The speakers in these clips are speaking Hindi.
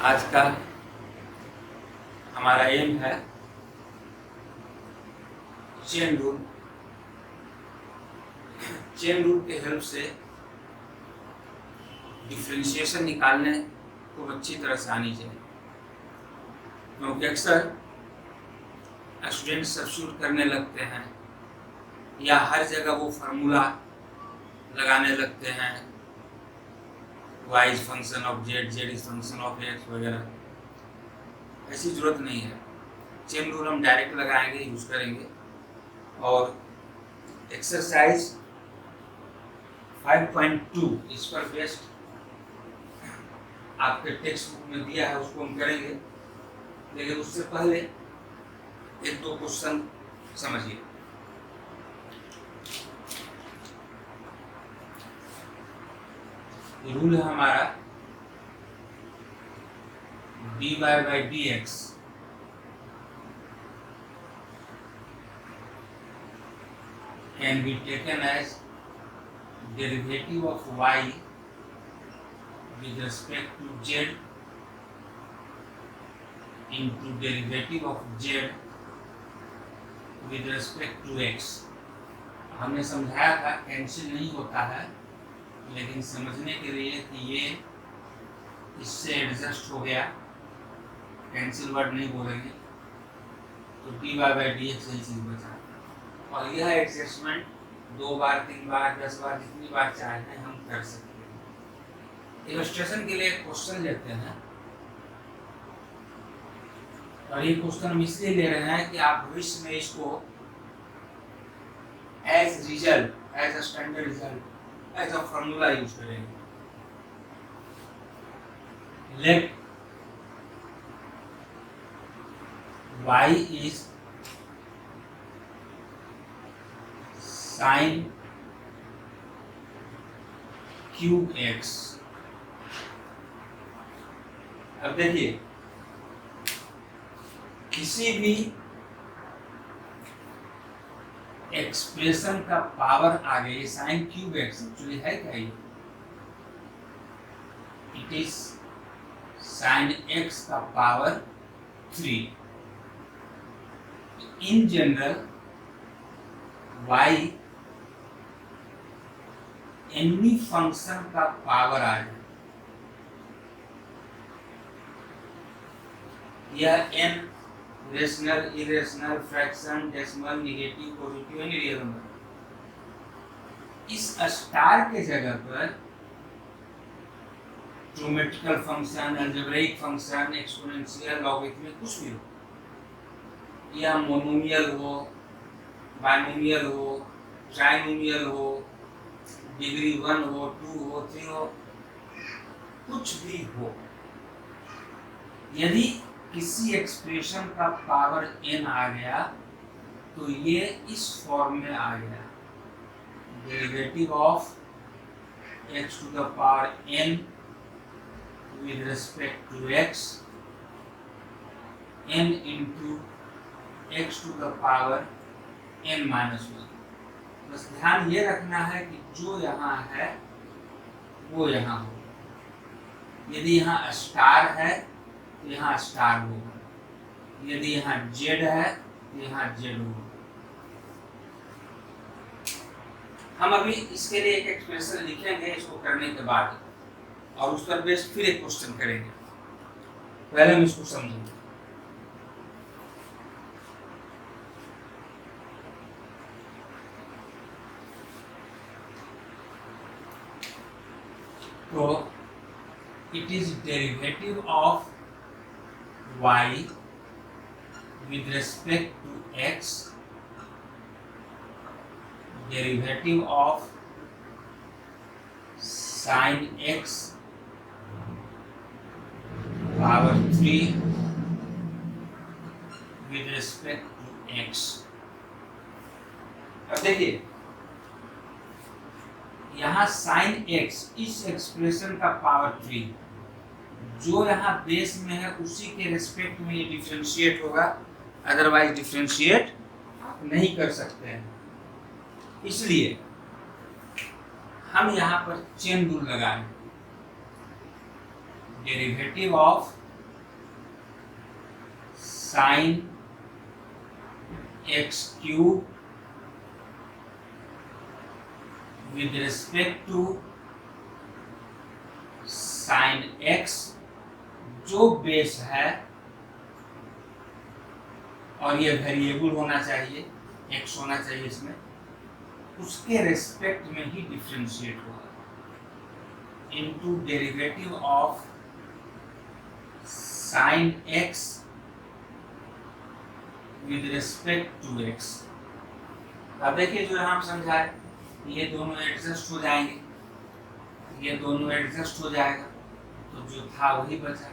आज का हमारा एम है चेन रूल। चेन रूल के हेल्प से डिफरेंशिएशन निकालने को अच्छी तरह से आनी चाहिए, क्योंकि अक्सर स्टूडेंट सब्स्टिट्यूट करने लगते हैं या हर जगह वो फार्मूला लगाने लगते हैं, y is function of z, z is function of x वगैरह। ऐसी जरूरत नहीं है। चेन रूल हम डायरेक्ट लगाएंगे, यूज करेंगे। और एक्सरसाइज 5.2 इस पर बेस्ड आपके टेक्स्ट बुक में दिया है, उसको हम करेंगे। लेकिन उससे पहले एक दो क्वेश्चन समझिए। रूल है हमारा dy by dx can be taken as derivative of y with respect to z into derivative of z with respect to x। हमने समझाया था कैंसिल नहीं होता है, लेकिन समझने के लिए कि ये इससे एडजस्ट हो गया, कैंसिल वर्ड नहीं बोलेंगे, तो dy by dx यही चीज बचा। और यह एडजस्टमेंट 2 बार 3 बार 10 बार जितनी बार चाहें हम कर सकते हैं। इलस्ट्रेशन के लिए एक क्वेश्चन लेते हैं, और ये क्वेश्चन हम इसलिए ले रहे हैं कि आप भविष्य में इसको as result, as a standard result, as a formula use करेंगे। Let y is sin qx। अब देखिए, किसी भी एक्सप्रेशन का पावर आगे साइन क्यूब एक्स एक्चुअली है क्या? ये इट इज साइन एक्स का power 3। In general y any function का पावर आ जाए, यह n rational, irrational, fraction, decimal, negative, positive, any real number, इस स्टार के जगह पर geometrical function, algebraic function, exponential, logarithmic, कुछ भी हो, या मोनोमियल हो, बाइनोमियल हो, ट्राइनोमियल हो, डिग्री 1 हो, 2 हो, 3 हो, कुछ भी हो, यदि किसी एक्सप्रेशन का पावर n आ गया तो ये इस फॉर्म में आ गया, derivative of x to the power n with respect to x, n into x to the power n minus 1। बस ध्यान ये रखना है कि जो यहाँ है वो यहाँ हो। यदि यहाँ स्टार है तो यहाँ स्टार होगा, यदि यहाँ जेड है तो यहाँ जेड होगा। हम अभी इसके लिए एक एक्सप्रेशन लिखेंगे इसको करने के बाद, और उस पर बेस्ड फिर एक क्वेश्चन करेंगे। पहले हम इसको समझेंगे। तो it is derivative of y with respect to x, derivative of sin x power 3 with respect to x। अब देखिए, यहाँ साइन x इस एक्सप्रेशन का पावर 3 जो यहाँ बेस में है उसी के रिस्पेक्ट में ये डिफरेंशिएट होगा, अदरवाइज डिफरेंशिएट आप नहीं कर सकते हैं। इसलिए हम यहाँ पर चेन रूल लगाएंगे। Derivative of sine x cube with respect to sine x, जो बेस है और ये वेरिएबल होना चाहिए, एक्स होना चाहिए इसमें, उसके रेस्पेक्ट में ही डिफरेंशिएट होगा into derivative of sine x with respect to x. अब देखिए जो हम समझाए, ये दोनों एडजस्ट हो जाएंगे, ये दोनों एडजस्ट हो जाएगा, तो जो था वही बचा।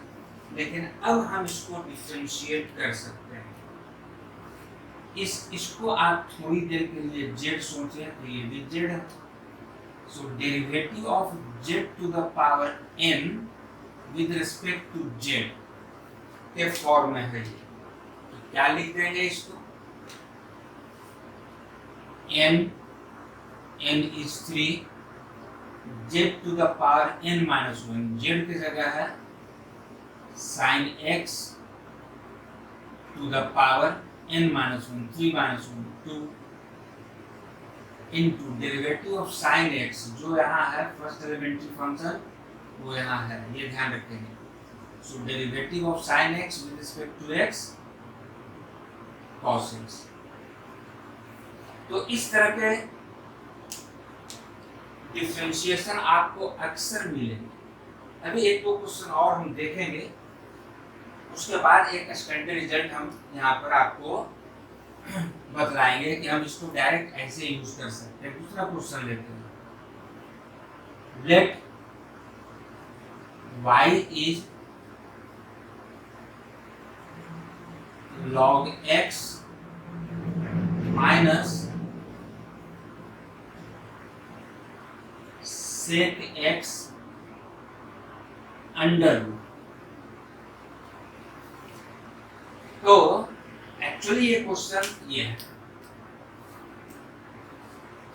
लेकिन अब हम इसको डिफरेंशिएट कर सकते हैं। इसको आप थोड़ी देर के लिए जेड सोचें तो ये भी जेड है। So derivative of Z to the power n with respect to Z के फॉर्म में है ये, तो क्या लिख देंगे इसको, n is 3, z to the power n minus 1, z की जगह है sin x to the power n minus 1, 3 minus 1, 2 into derivative of sin x, जो यहाँ है फर्स्ट एलिमेंट्री फंक्शन वो यहाँ है, ये ध्यान रखेंगे। So derivative of sin x with respect to x cos x। तो इस तरह के डिफरेंशिएशन आपको अक्सर मिलेंगे। अभी एक दो क्वेश्चन और हम देखेंगे, उसके बाद एक स्टैंडर्ड रिजल्ट हम यहाँ पर आपको बतलाएंगे कि हम इसको डायरेक्ट ऐसे यूज कर सकते हैं। दूसरा क्वेश्चन लेते हैं, let y is log x minus sec x under root. तो एक्चुअली ये क्वेश्चन ये है,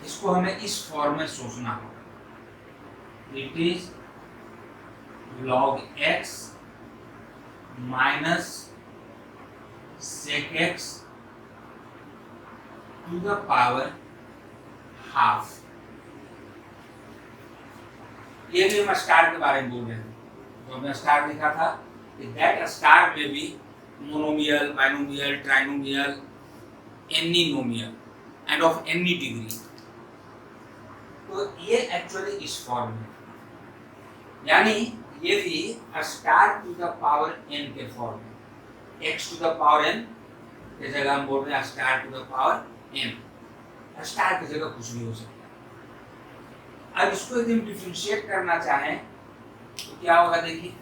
इसको हमें इस फॉर्म में सोचना होगा। It is log x minus sec x to the power half. ये भी हम स्टार के बारे में बोल रहे हैं, तो हमने स्टार लिखा था कि दैट स्टार में भी monomial, binomial, trinomial, any nomial and of any degree. तो ये एक्चुअली इस फॉर्म में, यानी ये भी star to the power n के फॉर्म में, x to the power n की जगह हम बोल रहे हैं star to the power n। Star की जगह कुछ भी हो सकता है। अब इसको यदि हम डिफरेंशिएट करना चाहें तो क्या होगा, देखिए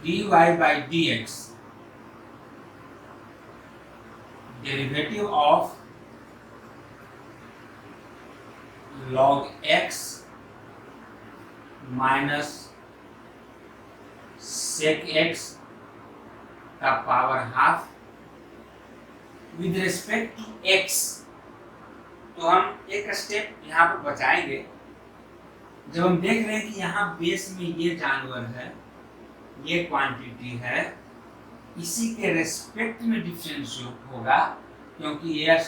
dy by dx derivative of log x minus sec x का power half with respect to x। तो हम एक स्टेप यहाँ पर बचाएंगे। जब हम देख रहे हैं कि यहाँ बेस में ये जानवर है, ये क्वांटिटी है, इसी के रेस्पेक्ट में डिफरेंशिएट होगा, क्योंकि ये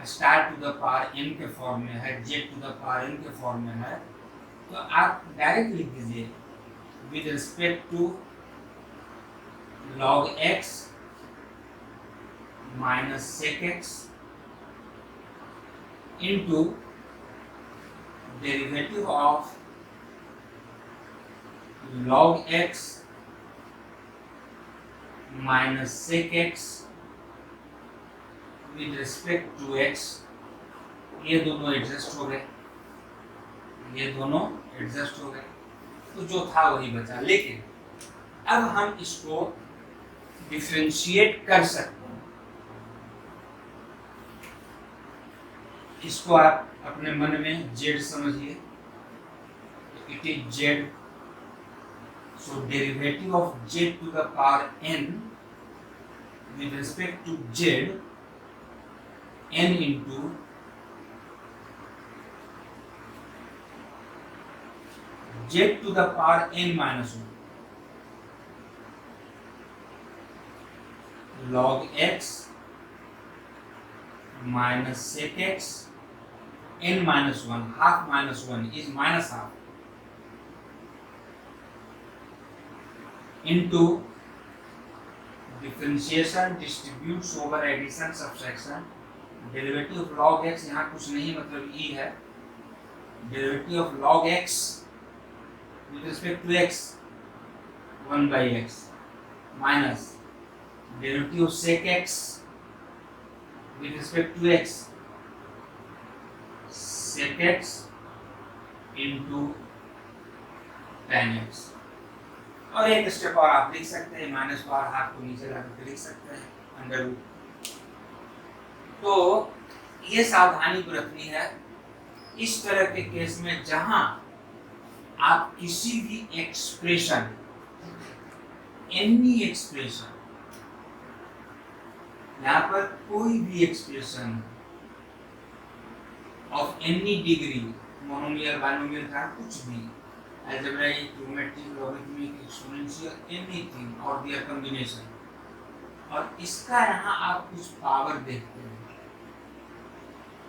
star to the power n के फॉर्म में है, z to the power n के फॉर्म में है। तो आप डायरेक्ट लिख दीजिए with respect to log x minus sec x into derivative of log x minus sec x with respect to x। ये दोनों एडजस्ट हो गए, ये दोनों एडजस्ट हो गए, तो जो था वही बचा। लेकिन अब हम इसको डिफरेंशिएट कर सकते हैं। इसको आप अपने मन में z समझिए, it is z। So derivative of z to the power n with respect to z, n into z to the power n minus 1। log x minus sec x n minus 1, half minus 1 is minus half, into differentiation distributes over addition subtraction, derivative of log x यहाँ कुछ नहीं मतलब e है, derivative of log x with respect to x 1 by x minus derivative of sec x with respect to x sec x into tan x। और एक स्टेप और आप लिख सकते हैं, माइनस पावर हाफ को नीचे लाकर लिख सकते हैं अंडर रूट। तो ये सावधानी बरतनी है इस तरह के केस में जहां आप किसी भी एक्सप्रेशन, एनी एक्सप्रेशन, यहाँ पर कोई भी expression of any degree, monomial binomial का कुछ भी, algebraic, geometric, logarithmic, exponential, anything or their combination, और इसका यहाँ आप कुछ पावर देखते हैं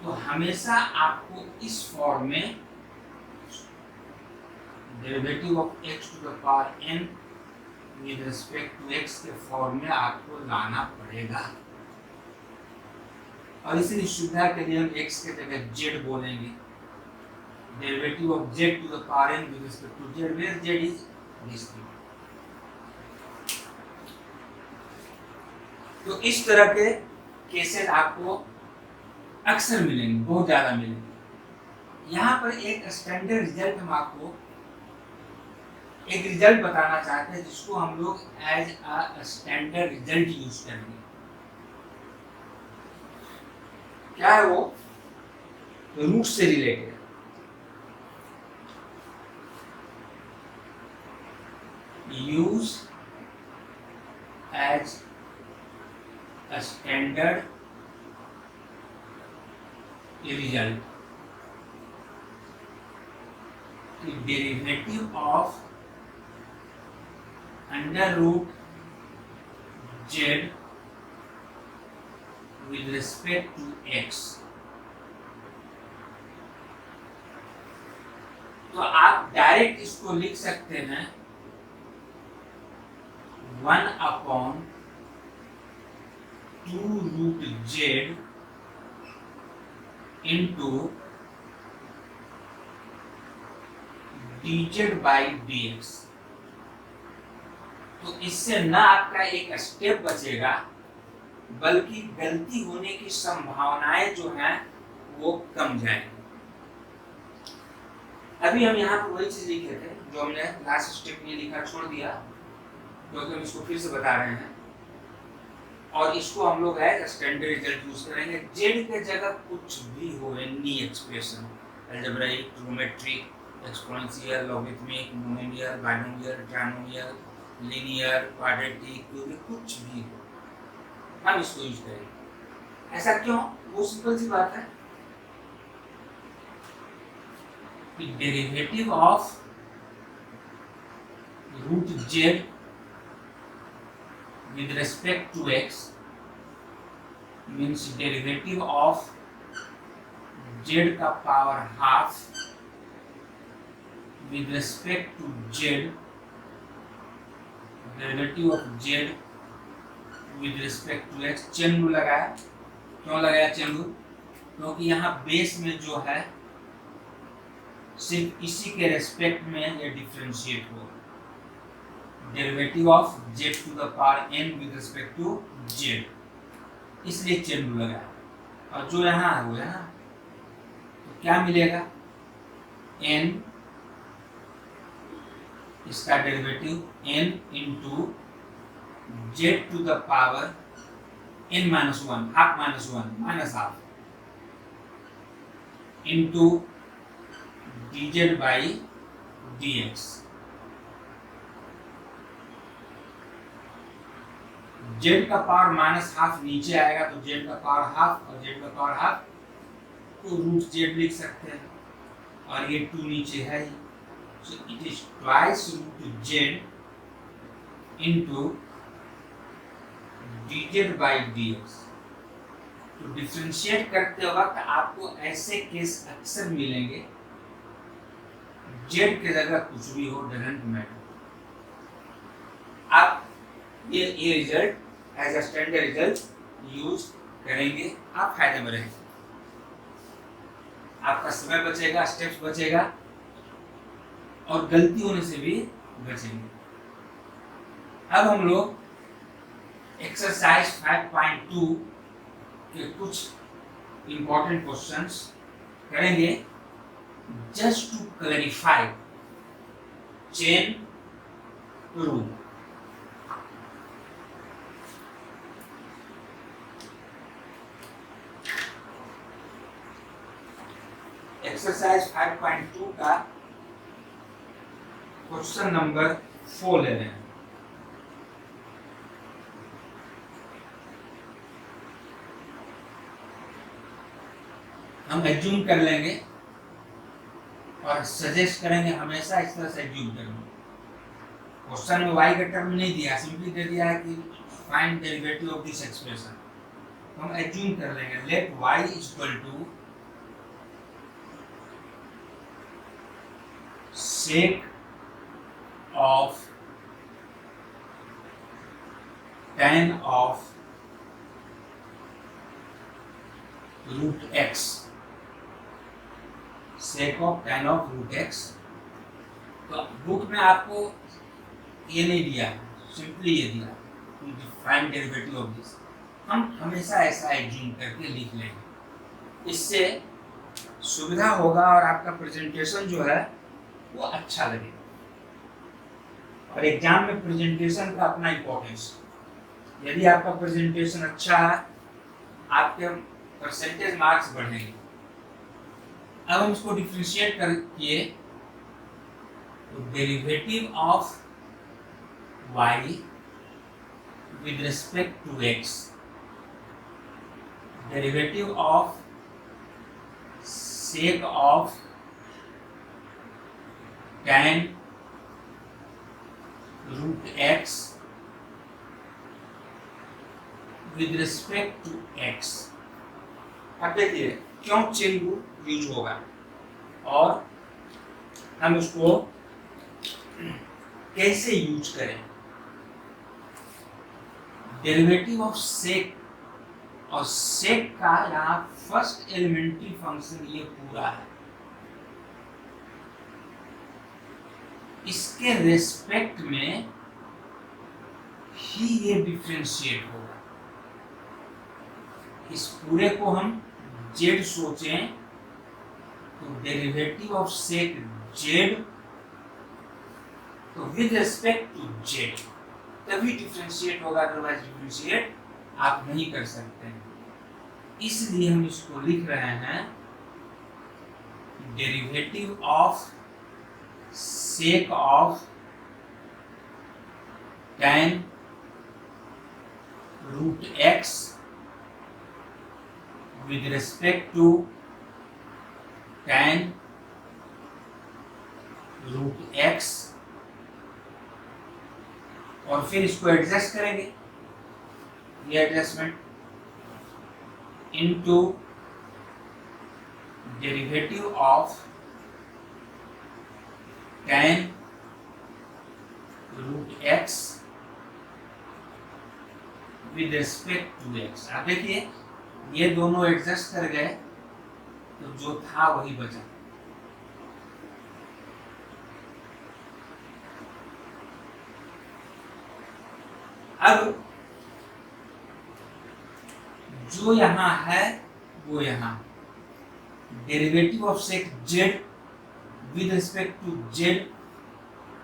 तो हमेशा आपको इस फॉर्म में derivative of x to the power n with respect to x के फॉर्म में आपको लाना पड़ेगा। और इसलिए सुविधा के लिए हम x के जगह z बोलेंगे, derivative of z to the power n with respect to z, where z is this thing। तो इस तरह के केसेस आपको अक्सर मिलेंगे, बहुत ज्यादा मिलेंगे। यहाँ पर एक स्टैंडर्ड रिजल्ट हम आपको एक रिजल्ट बताना चाहते हैं जिसको हम लोग as a standard result use करेंगे। क्या है वो? रूट से रिलेटेड। use as a standard result the derivative of under root z with respect to x। तो आप डायरेक्ट इसको लिख सकते हैं 1 upon 2 root z into dz by dx। तो इससे न आपका एक स्टेप बचेगा बल्कि गलती होने की संभावनाएं जो हैं वो कम जाएंगी। अभी हम यहाँ पर वही चीज लिखे थे जो हमने लास्ट स्टेप में लिखा छोड़ दिया, क्योंकि हम इसको फिर से बता रहे हैं और इसको हम लोग है स्टैंडर्ड रिजल्ट यूज करेंगे। जेड के जगह कुछ भी हो, any expression, algebraic, geometric, exponential, logarithmic, monomial, binomial, trinomial, linear, quadratic, कुछ भी हो हम इसको यूज करेंगे। ऐसा क्यों? वो सिंपल सी बात है, derivative of root z with respect to x means derivative of z का power half with respect to z, derivative of z with respect to x। Chain rule लगाया। क्यों लगाया चेन रूल? क्योंकि यहाँ बेस में जो है सिर्फ इसी के रेस्पेक्ट में ये डिफरेंशिएट होगा। Derivative of z to the power n with respect to z, इसलिए चेन रूल लगाया। और जो यहाँ है वो है ना, तो क्या मिलेगा? n, इसका derivative n into z to the power n minus 1, half minus 1 minus half, into dz by dx। z का पावर माइनस हाफ नीचे आएगा तो z का पावर हाफ, और z का पावर हाफ को रूट z लिख सकते हैं, और ये 2 नीचे है ही, so it is twice root z into dz by dx। तो डिफरेंशिएट करते वक्त आपको ऐसे केस अक्सर मिलेंगे, z की जगह कुछ भी हो, डजंट मैटर। आप ये result as a standard result use करेंगे, आप फायदे में रहेंगे, आपका समय बचेगा, स्टेप्स बचेगा और गलती होने से भी बचेंगे। अब हम लोग एक्सरसाइज 5.2 के कुछ इंपॉर्टेंट क्वेश्चंस करेंगे, just to clarify chain rule. Exercise 5.2 का क्वेश्चन नंबर 4 ले रहे हैं। हम एज्यूम कर लेंगे और सजेस्ट करेंगे हमेशा इस तरह से एज्यूम करेंगे। क्वेश्चन में y का टर्म नहीं दिया, सिंपली दे दिया है कि find derivative of this expression. हम एज्यूम कर लेंगे let y equal to sec of tan of root x, sec of tan of root x। तो बुक में आपको ये नहीं दिया, सिंपली ये दिया फाइंड डेरिवेटिव ऑफ दिस। हम हमेशा ऐसा एज्यूम करके लिख लेंगे, इससे सुविधा होगा और आपका प्रेजेंटेशन जो है वो अच्छा लगेगा। और एग्जाम में प्रेजेंटेशन का अपना इम्पोर्टेंस, यदि आपका प्रेजेंटेशन अच्छा है आपके परसेंटेज मार्क्स बढ़ेंगे। अब हम इसको डिफरेंशिएट करके तो derivative of y with respect to x, derivative of sec of tan root x with respect to x। अब देखिए क्यों चेन रूल यूज होगा और हम उसको कैसे यूज करें। डेरिवेटिव ऑफ सेक, और सेक का यहाँ फर्स्ट एलिमेंट्री फंक्शन ये पूरा है, इसके रेस्पेक्ट में ही ये डिफरेंशिएट होगा। इस पूरे को हम z सोचें तो डेरिवेटिव ऑफ सेक z, तो विद रेस्पेक्ट टू z तभी डिफरेंशिएट होगा, अदरवाइज डिफरेंशिएट आप नहीं कर सकते हैं। इसलिए हम इसको लिख रहे हैं derivative of sec of tan root x with respect to tan root x, और फिर इसको एडजस्ट करेंगे, ये adjustment into derivative of tan root x with respect to x। आप देखिए ये दोनों एडजस्ट कर गए तो जो था वही बचा। अब जो यहां है वो यहां derivative of sec z with respect to z,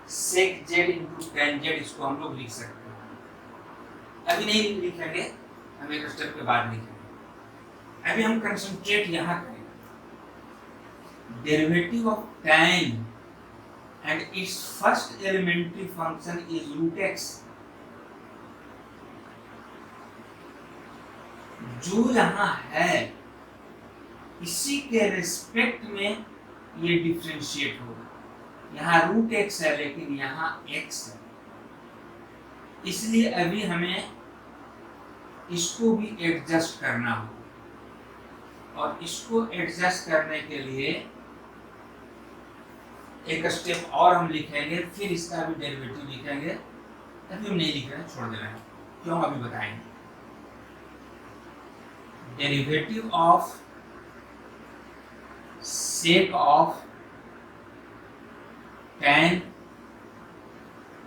sec z into tan z, इसको हम लोग लिख सकते हैं। अभी नहीं लिखेंगे, हम एक स्टेप के बाद लिखेंगे। अभी हम कंसंट्रेट यहाँ करेंगे, derivative of tan and its first elementary function is root x। जो यहाँ है इसी के रिस्पेक्ट में ये डिफरेंशिएट होगा। यहाँ रूट एक्स है लेकिन यहाँ एक्स है, इसलिए अभी हमें इसको भी एडजस्ट करना हो, और इसको एडजस्ट करने के लिए एक स्टेप और हम लिखेंगे, फिर इसका भी डेरिवेटिव लिखेंगे। अभी हम नहीं लिख रहे हैं, छोड़ दे रहे हैं, क्यों अभी बताएंगे। Derivative of sec of tan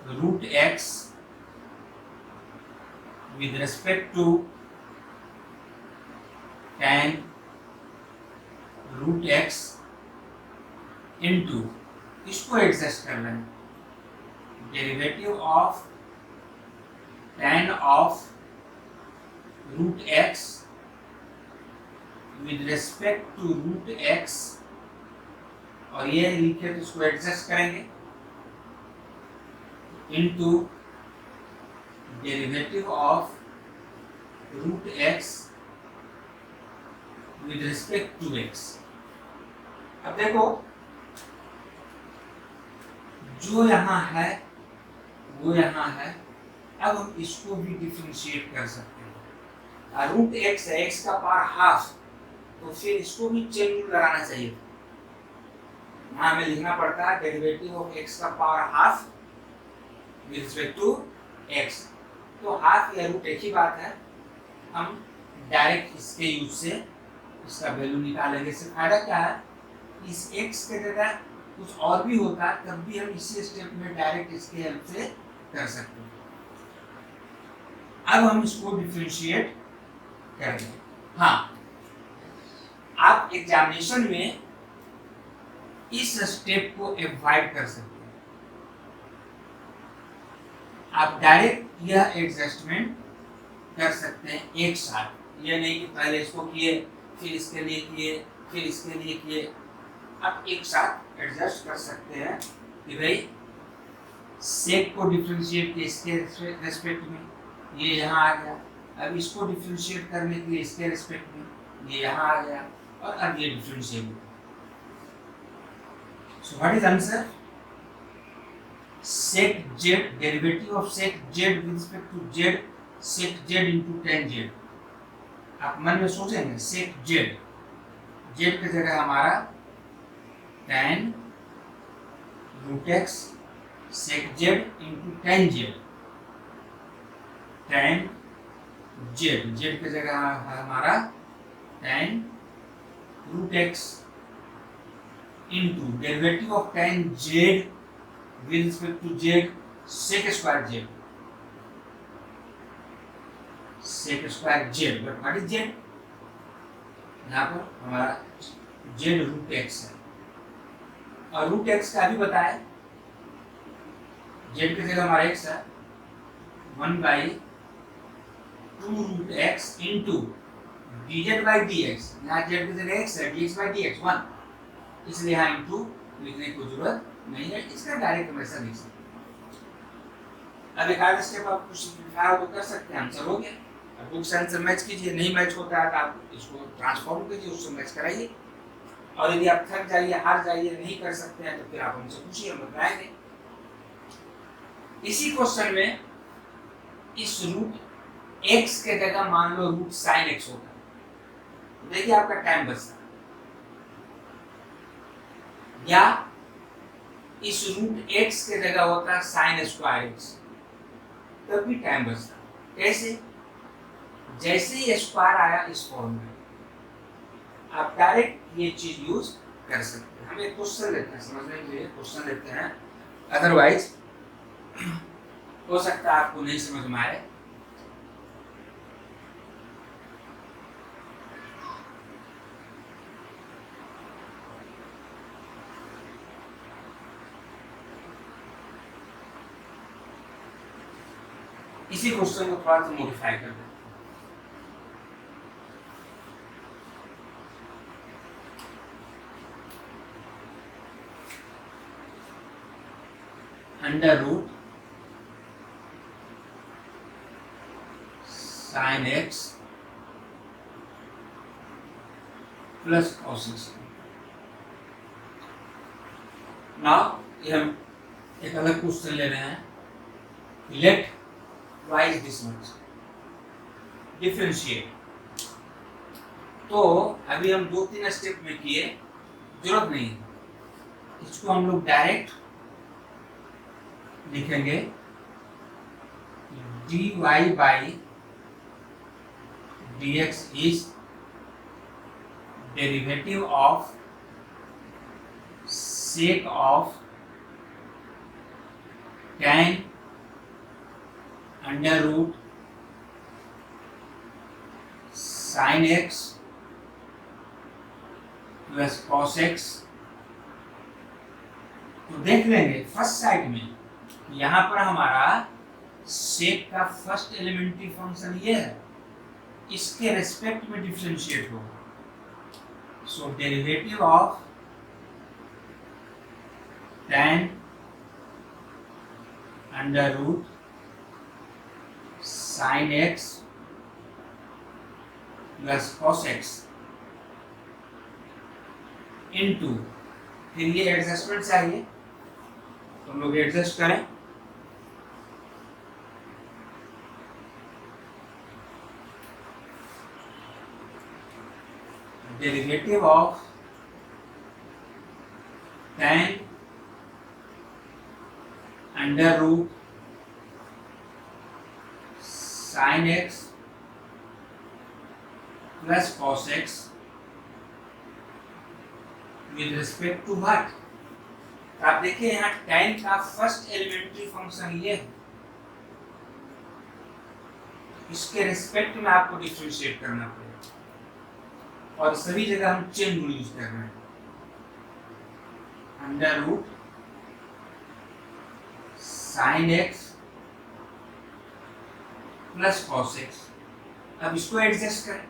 root x with respect to tan root x into, इसको एडजस्ट कर लेंगे, derivative of tan of root x with respect to root x, और ये लिखे तो इसको एडजस्ट करेंगे, into derivative of root x with respect to x। अब देखो जो यहाँ है वो यहाँ है, अब हम इसको भी डिफरेंशिएट कर सकते हैं। रूट एक्स है, एक्स का पावर हाफ, तो फिर इसको भी चेन रूल लगाना चाहिए। यहाँ हमें लिखना पड़ता है डेरिवेटिव ऑफ एक्स का power half with respect to x, तो हाफ या रूट एक ही बात है। हम डायरेक्ट इसके यूज से इसका वैल्यू निकालेंगे। इससे फायदा क्या है, इस एक्स के जगह कुछ और भी होता तब भी हम इसी स्टेप में डायरेक्ट इसके हेल्प से कर सकते हैं। अब हम इसको डिफरेंशिएट करेंगे। हाँ, आप एग्जामिनेशन में इस स्टेप को अवॉइड कर सकते हैं। आप डायरेक्ट यह एडजस्टमेंट कर सकते हैं एक साथ, ये नहीं कि पहले इसको किए फिर इसके लिए किए फिर इसके लिए किए। आप एक साथ एडजस्ट कर सकते हैं कि भाई सेक को डिफरेंशिएट किए इसके रेस्पेक्ट में, ये यहाँ आ गया। अब इसको डिफरेंशिएट करने के लिए इसके रेस्पेक्ट में ये यहाँ आ गया, और अब ये differentiate. So what is answer? sec z, डेरिवेटिव of sec z with respect to z, sec z into tan z। आप मन में सोचेंगे sec z, z की जगह हमारा tan root x sec z into tan z, tan z, z की जगह हमारा tan root x into derivative of tan z with respect to z sec square z, sec square z, but what is z? यहाँ पर हमारा z रूट x है, और रूट x का भी बताया, z की जगह हमारा x है 1/2 root x into dz by dx। यहाँ z की जगह x है, dx by dx 1, इसलिए यहाँ इंटू लिखने की जरूरत नहीं है, इसका डायरेक्ट हम ऐसा लिख सकते हैं। अब एक आधा स्टेप आप कुछ सिंपलीफाई तो कर सकते हैं, आंसर हो गया। अब बुक सेंस से मैच कीजिए, नहीं मैच होता है तो आप इसको ट्रांसफॉर्म कीजिए, उससे मैच कराइए। और यदि आप थक जाइए, हार जाइए, नहीं कर सकते हैं तो फिर आप हमसे पूछिए, हम बताएंगे। इसी क्वेश्चन में इस रूट एक्स के जगह मान लो रूट साइन एक्स होता है, देखिए आपका टाइम बचता है। या इस रूट एक्स के जगह होता है साइन स्क्वायर एक्स, तब भी टाइम बचता है। कैसे? जैसे ही स्क्वायर आया इस फॉर्म में, आप डायरेक्ट ये चीज यूज कर सकते हैं। हम एक क्वेश्चन लेते हैं, समझने के लिए क्वेश्चन लेते हैं, अदरवाइज हो सकता है आपको नहीं समझ में आए। इसी क्वेश्चन को थोड़ा सा मॉडिफाई कर दें। Under root sine x plus cos x. Now ये हम एक अलग क्वेश्चन ले रहे हैं, let y is this much, differentiate. तो अभी हम 2-3 स्टेप में किए, जरूरत नहीं है, इसको हम लोग डायरेक्ट लिखेंगे dy by dx is derivative of sec of tan under root sin x plus cos x। तो देख लेंगे फर्स्ट साइड में, यहाँ पर हमारा सेक का फर्स्ट एलिमेंट्री फंक्शन ये है, इसके रेस्पेक्ट में डिफरेंशिएट होगा। So derivative of tan under root sin x plus cos x into, फिर ये एडजस्टमेंट चाहिए तो हम लोग एडजस्ट करें, derivative of tan under root sin x plus cos x with respect to what. आप देखिए यहाँ tan का फर्स्ट एलिमेंट्री फंक्शन ये है, इसके रिस्पेक्ट में आपको डिफरेंशिएट करना पड़ेगा, और सभी जगह हम चेन रूल यूज कर रहे हैं। Under root sin x plus cos x, अब इसको एडजस्ट करें,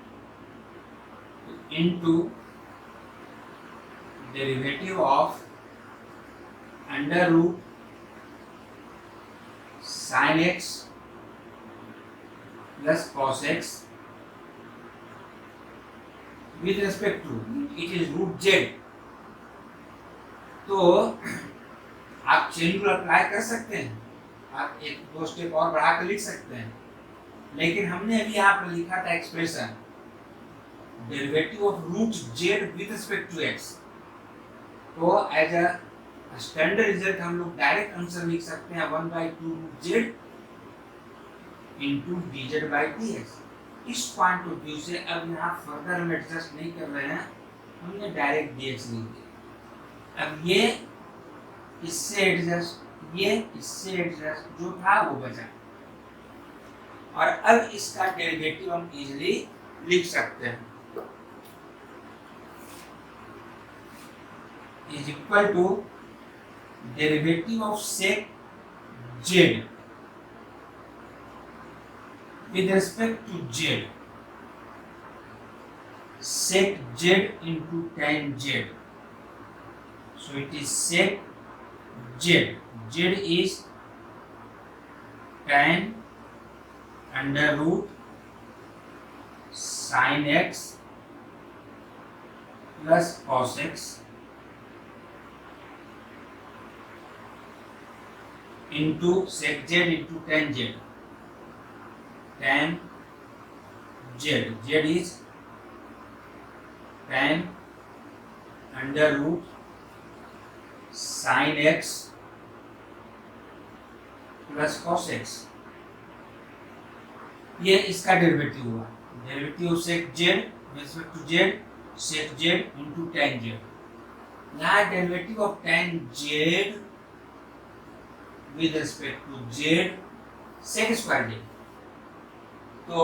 into derivative of under root sin x plus cos x with respect to it is root z। तो आप चेन रूल अप्लाई कर सकते हैं, आप 1-2 स्टेप और बढ़ा कर लिख सकते हैं, लेकिन हमने अभी यहाँ पर लिखा था expression derivative of root z with respect to x। तो एज अ स्टैंडर्ड रिजल्ट हम लोग डायरेक्ट आंसर लिख सकते हैं 1/2 root z into dz by dx। इस पॉइंट ऑफ व्यू से अब यहाँ फर्दर हम एडजस्ट नहीं कर रहे हैं, हमने डायरेक्ट dx लिख दिया। अब ये इससे एडजस्ट, ये इससे एडजस्ट, जो था वो बचा, और अब इसका डेरिवेटिव हम इजीली लिख सकते हैं, is equal to derivative of sec z with respect to z, sec z into tan z। So it is sec z, z is tan under root sin x plus cos x into sec z into tan z। tan z, z is tan under root sin x plus cos x, ये इसका डेरिवेटिव हुआ, derivative of sec z with respect to z, sec z into tan z। यहाँ derivative of tan z with respect to z sec square z, तो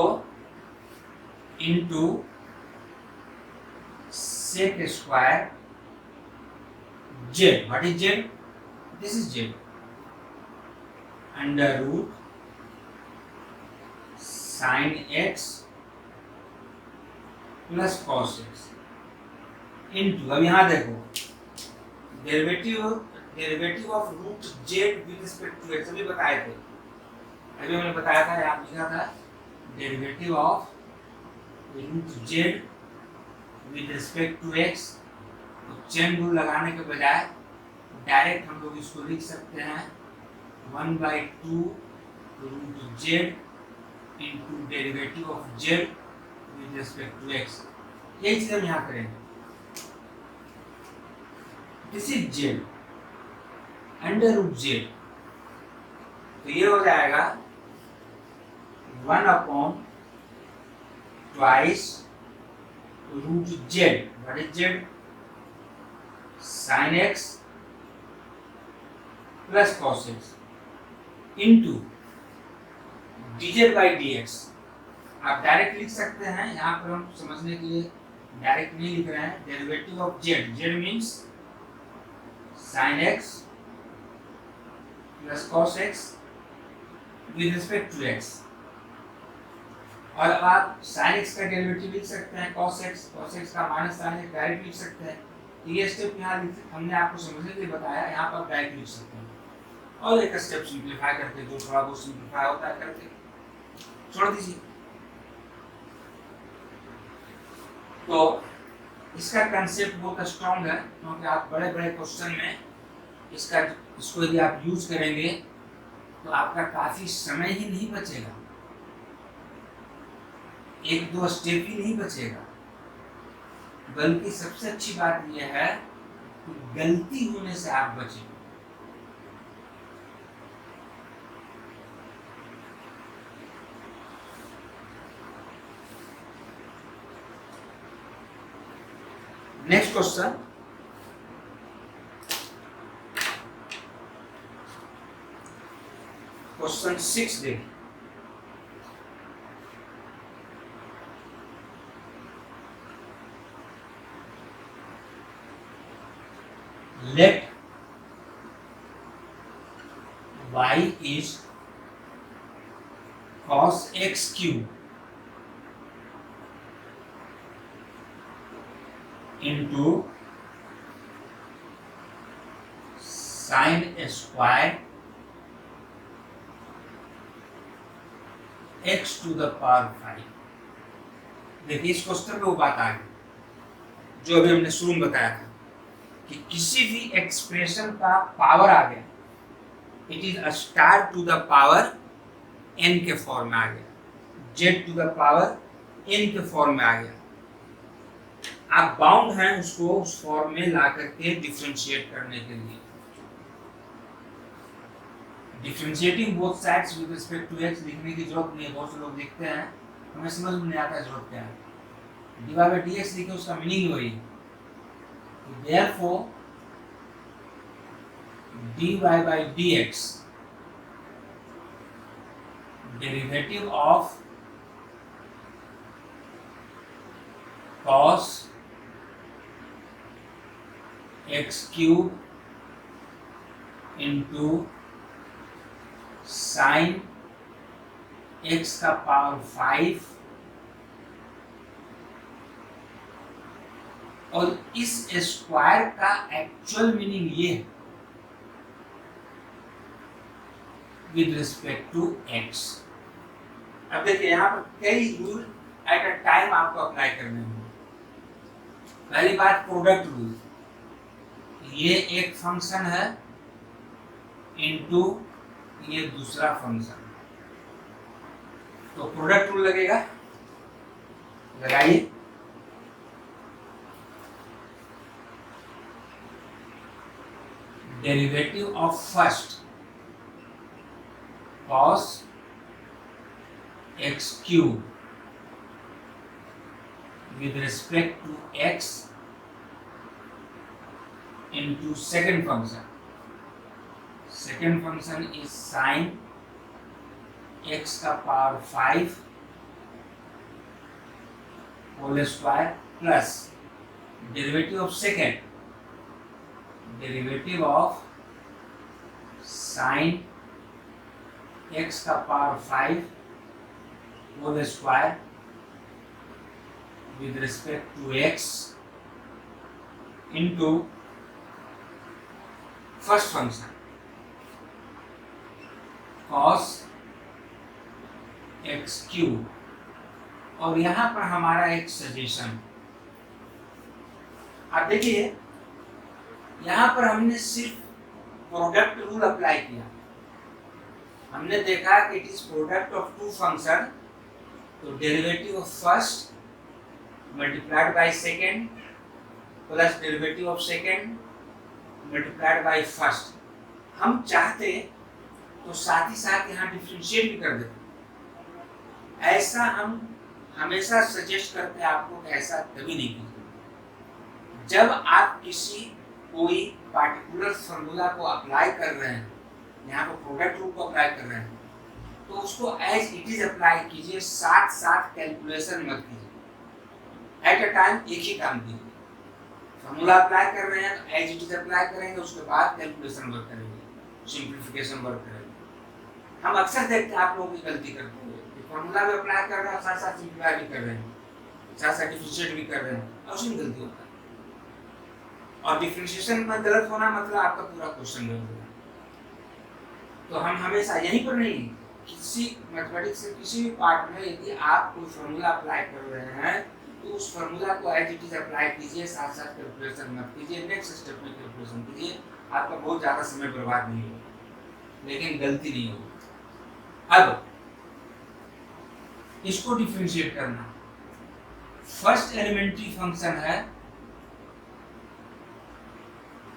into sec square z, what is z? This is z, under root sin x plus cos x into, अब यहाँ देखो derivative of root z with respect to x अभी बताए थे, अभी मैंने बताया था, यहाँ लिखा था derivative of root z with respect to x। तो चेन रूल लगाने के बजाय डायरेक्ट हम लोग इसको लिख सकते हैं 1/2 root z into derivative of z with respect to x. यही चीज हम यहाँ करेंगे। This is z under root z, तो ये हो जाएगा 1 upon twice root z, what is z, sine x plus cos x into dz by dx। आप डायरेक्ट लिख सकते हैं, यहाँ पर हम समझने के लिए डायरेक्ट नहीं लिख रहे हैं। Derivative of z, z means sine x plus cos x with respect to x. और आप साइन एक्स का डेरिवेटिव लिख सकते हैं कॉस एक्स का माइनस साइन एक्स डायरेक्ट लिख सकते हैं। ये स्टेप यहाँ हमने आपको समझने के लिए बताया, यहाँ पर आप डायरेक्ट लिख सकते हैं। और एक स्टेप सिंप्लीफाई करके, जो थोड़ा बहुत सिंप्लीफाई होता है करके छोड़ दीजिए। तो इसका कंसेप्ट बहुत स्ट्रॉन्ग है, क्योंकि आप बड़े बड़े क्वेश्चन में इसको यदि आप यूज करेंगे तो आपका काफी समय ही नहीं बचेगा, एक दो स्टेप ही नहीं बचेगा। बल्कि सबसे अच्छी बात यह है कि गलती होने से आप बचें। नेक्स्ट क्वेश्चन, क्वेश्चन 6 देखिए। Let y is cos x cube into sin square x to the power 5। देखिए इस क्वेश्चन में वो बात आ गई जो अभी हमने शुरू में बताया था कि किसी भी एक्सप्रेशन का पावर आ गया, it is star to the power n के फॉर्म में आ गया, z to the power n के फॉर्म में आ गया। आप बाउंड हैं उसको उस फॉर्म में ला करके डिफरेंशिएट करने के लिए। Differentiating both sides with respect to x लिखने की जरूरत नहीं है। बहुत से लोग लिखते हैं, हमें समझ में नहीं आता जरूरत क्या है। dy बाई dx लिखे, उसका मीनिंग वही है। Therefore, dy by dx derivative of cos x cube into sin x का पावर 5 और इस स्क्वायर का एक्चुअल मीनिंग ये है विद रिस्पेक्ट टू एक्स। अब देखिए यहाँ पर कई रूल एट अ टाइम आपको अप्लाई करने होंगे। पहली बात प्रोडक्ट रूल, ये एक फंक्शन है इनटू ये दूसरा फंक्शन, तो प्रोडक्ट रूल लगेगा, लगाइए। Derivative of first cos x cube with respect to x into second function. Second function is sin x का power 5 whole square plus derivative of second, derivative of sin x का power 5 whole square with respect to x into first function cos x cube। और यहाँ पर हमारा एक सजेशन, आप देखिए यहाँ पर हमने सिर्फ प्रोडक्ट रूल अप्लाई किया। हमने देखा कि it is product of two function तो derivative of first multiplied by second plus derivative of second multiplied by first. हम चाहते तो साथ ही साथ यहाँ डिफरेंशिएट भी कर देते। ऐसा हम हमेशा सजेस्ट करते हैं आपको कि ऐसा कभी नहीं कीजिए। जब आप किसी कोई पार्टिकुलर फॉर्मूला को अप्लाई कर रहे हैं, यहाँ पर प्रोडक्ट रूल को अप्लाई कर रहे हैं, तो उसको एज इट इज अप्लाई कीजिए, साथ साथ कैलकुलेशन मत कीजिए। एट अ टाइम एक ही काम कीजिए। फॉर्मूला अप्लाई कर रहे हैं तो एज इट इज अप्लाई करेंगे, उसके बाद कैलकुलेशन वर्क करेंगे, सिंप्लीफिकेशन वर्क करेंगे। हम अक्सर देखते हैं आप लोगों की गलती करते हैं, फॉर्मूला भी अप्लाई कर रहे हैं, साथ साथ सिंप्लीफाई भी कर रहे हैं, साथ साथ डिफरेंशिएट भी कर रहे हैं, और उसमें गलती होता है। और डिफरेंशिएशन में गलत होना मतलब आपका पूरा क्वेश्चन गलत होगा। तो हम हमेशा यहीं पर नहीं, किसी मैथमेटिक्स से किसी भी पार्ट में यदि आप कोई फॉर्मूला अप्लाई कर रहे हैं तो उस फॉर्मूला को एज इट इज अप्लाई कीजिए, साथ साथ कैलकुलेशन मत कीजिए। नेक्स्ट स्टेप में कैलकुलेशन कीजिए, आपका बहुत ज़्यादा समय बर्बाद नहीं होगा, लेकिन गलती नहीं होगी। अब इसको डिफरेंशिएट करना, फर्स्ट एलिमेंट्री फंक्शन है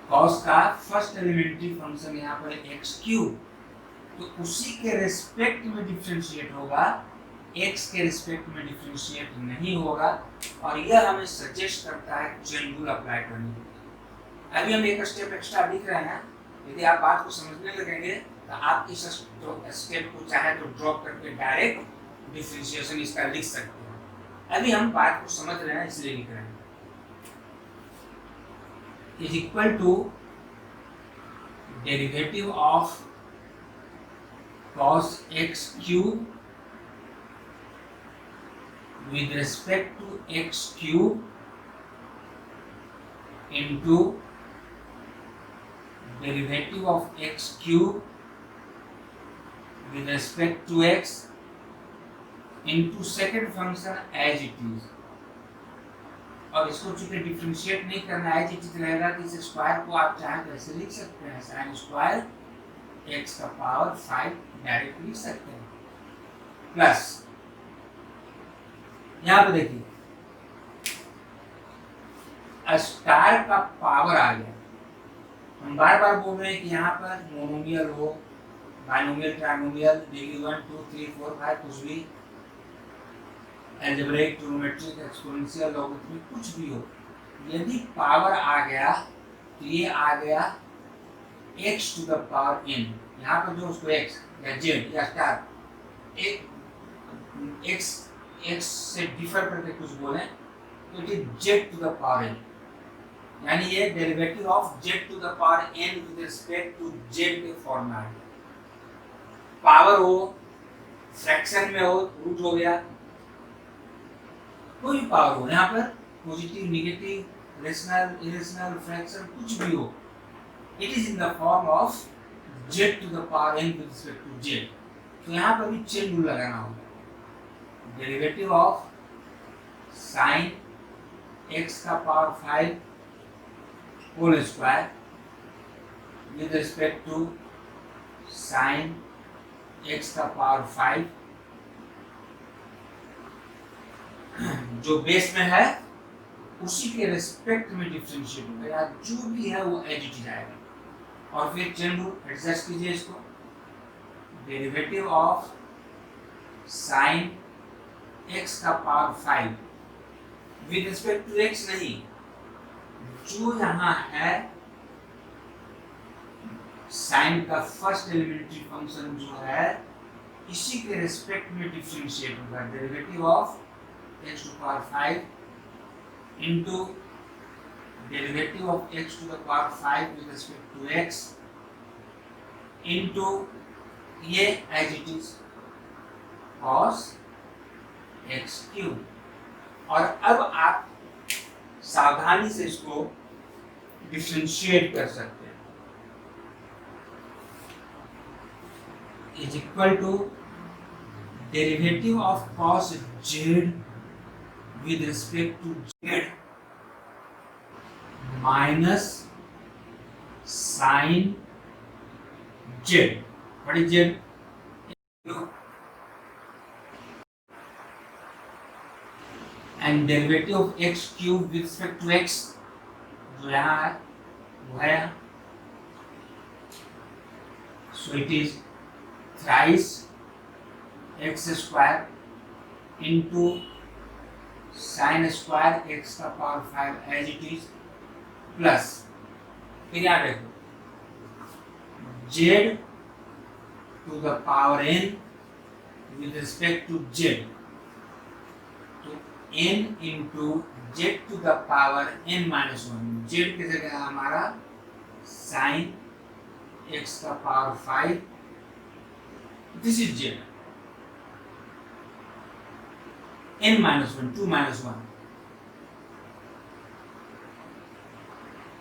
कॉस का फर्स्ट एलिमेंट्री फंक्शन यहाँ पर एक्स क्यूब, तो उसी के रेस्पेक्ट में डिफरेंशिएट होगा, एक्स के रेस्पेक्ट में डिफरेंशिएट नहीं होगा। और यह हमें सजेस्ट करता है चेन रूल अप्लाई करने के। अभी हम एक स्टेप एक्स्ट्रा लिख रहे हैं, यदि आप बात को समझने लगेंगे तो आप इस स्टेप को चाहे तो ड्रॉप करके डायरेक्ट डिफरेंशिएशन इसका लिख सकते हैं। अभी हम बात को समझ रहे हैं इसलिए लिख रहे हैं। Is equal to derivative of cos x cube with respect to x cube into derivative of x cube with respect to x into second function as it is। और इसको चूंकि डिफरेंशिएट नहीं करना है, एज इट इज रहेगा, तो इस स्क्वायर को आप चाहे तो ऐसे लिख सकते हैं, साइन स्क्वायर x का पावर 5 डायरेक्ट लिख सकते हैं, प्लस यहाँ पे देखिए स्टार का पावर आ गया। हम बार बार बोल रहे हैं कि यहाँ पर मोनोमियल हो, बाइनोमियल, ट्राइनोमियल, डिग्री 1 2 3 4 5 कुछ भी, अलजेब्रिक, ट्रिग्नोमेट्रिक, एक्सपोनेंशियल, लॉगरिथमिक, कुछ भी हो, यदि पावर आ गया तो ये आ गया x to the power n। यहाँ पर जो उसको x या z या स्टार x से डिफर करके कुछ बोले तो it is z to the power n, यानी ये derivative of z to the power n with respect to z के फॉर्म में आ गया। पावर हो, फ्रैक्शन में हो, रूट हो गया, कोई पावर हो, यहाँ पर positive, negative, rational, irrational, fraction, कुछ भी हो, it is in the form of z to the power n with respect to z। तो यहाँ पर भी चेन रूल लगाना होगा। डेरिवेटिव ऑफ साइन x का power 5 whole square with respect to sine x का पावर 5 जो बेस में है उसी के रेस्पेक्ट में डिफरेंशिएट होगा, या जो भी है वो एज इट इज आएगा। और फिर चेन रूल एडजस्ट कीजिए इसको, डेरिवेटिव ऑफ साइन x का power 5 with respect to x नहीं, जो यहाँ है साइन का फर्स्ट एलिमेंट्री फंक्शन जो है इसी के रेस्पेक्ट में डिफरेंशिएट होगा। Derivative of x to power 5 into derivative of x to the power 5 with respect to x into ये as it is cos x cube। और अब आप सावधानी से इसको डिफरेंशिएट कर सकते हैं। Is equal to derivative of cos z with respect to z minus sin z। What is z? And derivative of X cube with respect to X जो यहाँ है वो है यहाँ, so it is thrice X square into sine square X का power 5 as it is plus, फिर याद रखो z to the power n with respect to z, तो n into z to the power n minus 1, z की जगह हमारा sin x का power 5, this is z, n minus 1 2 minus 1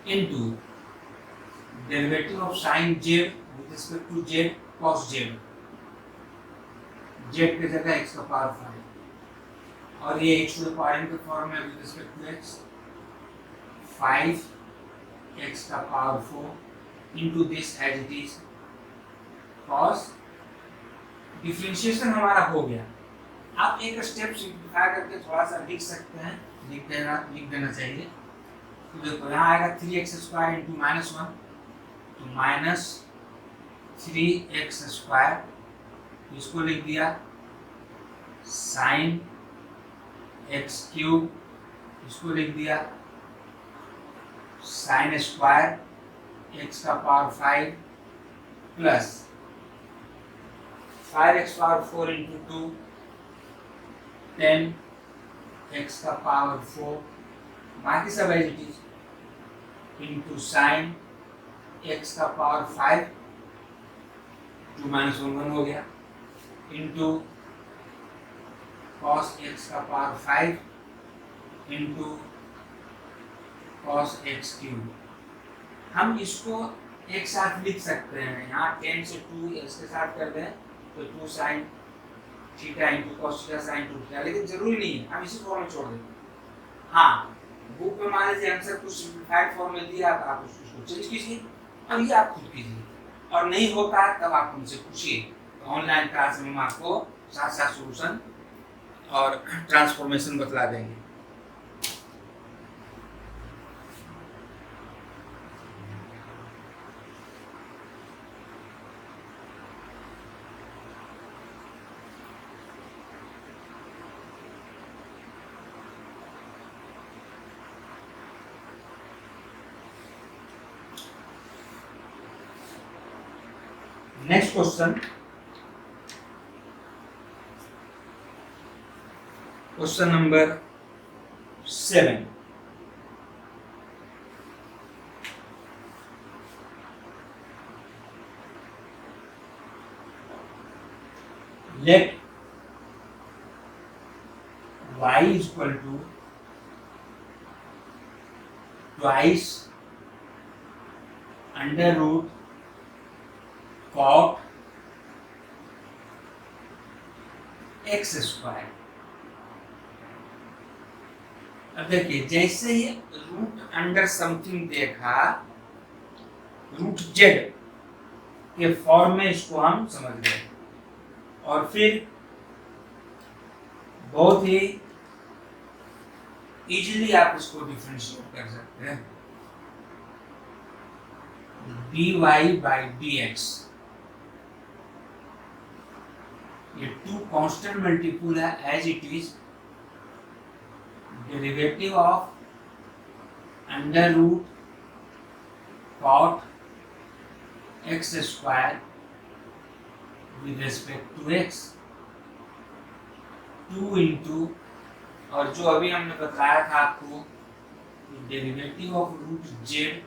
into derivative of sin z with respect to z cos z, z की जगह x का पावर 5 और ये x to the power n के फॉर्म में with respect to x 5 x का power 4 into this as it is cos, differentiation हमारा हो गया। आप एक स्टेप सिंप्लीफाई करके थोड़ा सा लिख सकते हैं, लिख देना चाहिए। तो देखो यहाँ आएगा 3x स्क्वायर इंटू माइनस 1, तो माइनस 3x स्क्वायर, इसको लिख दिया साइन x क्यूब, इसको लिख दिया साइन स्क्वायर x का power 5 plus 5x power 4 into 2 10x का पावर 4, बाकी सब as it is into sine x का पावर 5 2 माइनस 1 हो गया इंटू कॉस x का power 5 into cos x cube. हम इसको एक साथ लिख सकते हैं, यहाँ 10 से 2 इसके साथ कर दें तो 2 sine theta into cos theta sine 2 theta, लेकिन जरूरी नहीं है, हम इसी फॉर्म में छोड़ देंगे। हाँ, बुक में मान लीजिए आंसर कुछ सिंप्लीफाइड फॉर्म में दिया तो आप उसको चेंज कीजिए और ये आप खुद कीजिए, और नहीं होता है तब आप मुझसे पूछिए, तो ऑनलाइन क्लास में हम आपको साथ साथ सॉल्यूशन और ट्रांसफॉर्मेशन बतला देंगे। Next question, question number 7. Let y is equal to twice under root cot x square. अब देखिए जैसे ही रूट अंडर समथिंग देखा, रूट जेड के फॉर्म में इसको हम समझ गए, और फिर बहुत ही इजीली आप इसको डिफरेंशिएट कर सकते हैं। dy by dx, ये टू कांस्टेंट मल्टीपल है as it is derivative of under root cot x square with respect to x, 2 into, और जो अभी हमने बताया था आपको derivative of root z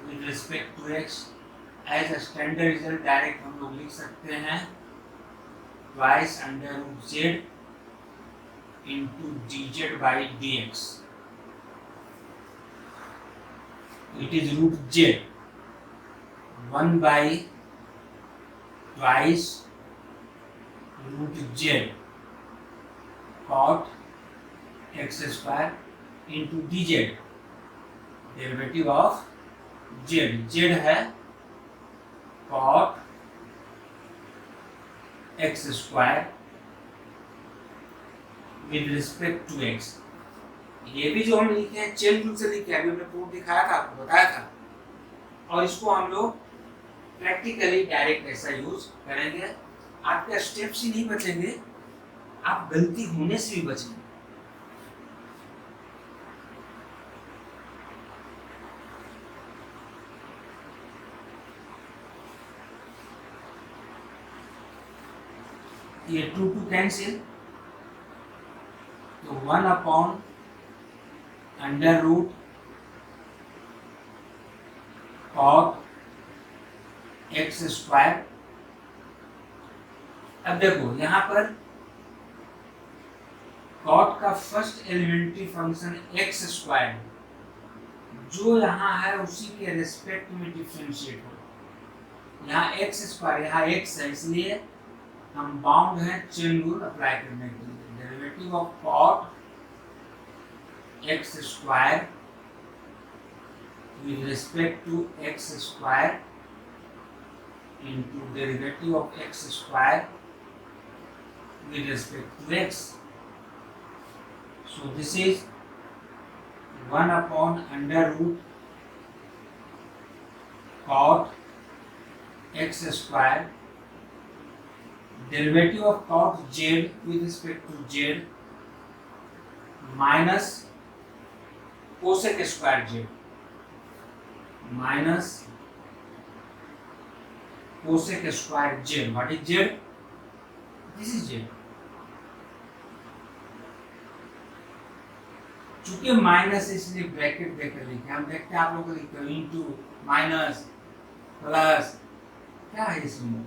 with respect to x, as a standard result direct हम लोग लिख सकते हैं twice under root z into dz by dx, it is root z 1 by twice root z cot x square into dz, derivative of z, z है cot x square with respect to x. ये भी जो हम लिखे हैं चेन रूल से लिखे हैं, अभी हमने प्रूफ दिखाया था, आपको बताया था, और इसको हम लोग प्रैक्टिकली डायरेक्ट ऐसा यूज करेंगे। आपके स्टेप्स ही नहीं बचेंगे, आप गलती होने से भी बचेंगे। ये 2 to कैंसिल, तो 1 upon under root cot x square. अब देखो यहाँ पर कॉट का first elementary function x square, जो यहाँ है उसी के रेस्पेक्ट में डिफरेंशिएट हो। यहाँ एक्स स्क्वायर, यहाँ एक्स है, इसलिए हम बाउंड हैं चेन रूल अप्लाई करने के लिए। Derivative of cot x square with respect to x square into derivative of x square with respect to x. So this is 1 upon under root cot x square, derivative of cot z with respect to z minus cosec square z minus cosec square z. What is z? This is z. चूंकि माइनस इसलिए ब्रैकेट देकर लिखे, हम देखते हैं आप लोग लिखते हो इनटू माइनस प्लस, क्या है इसमें?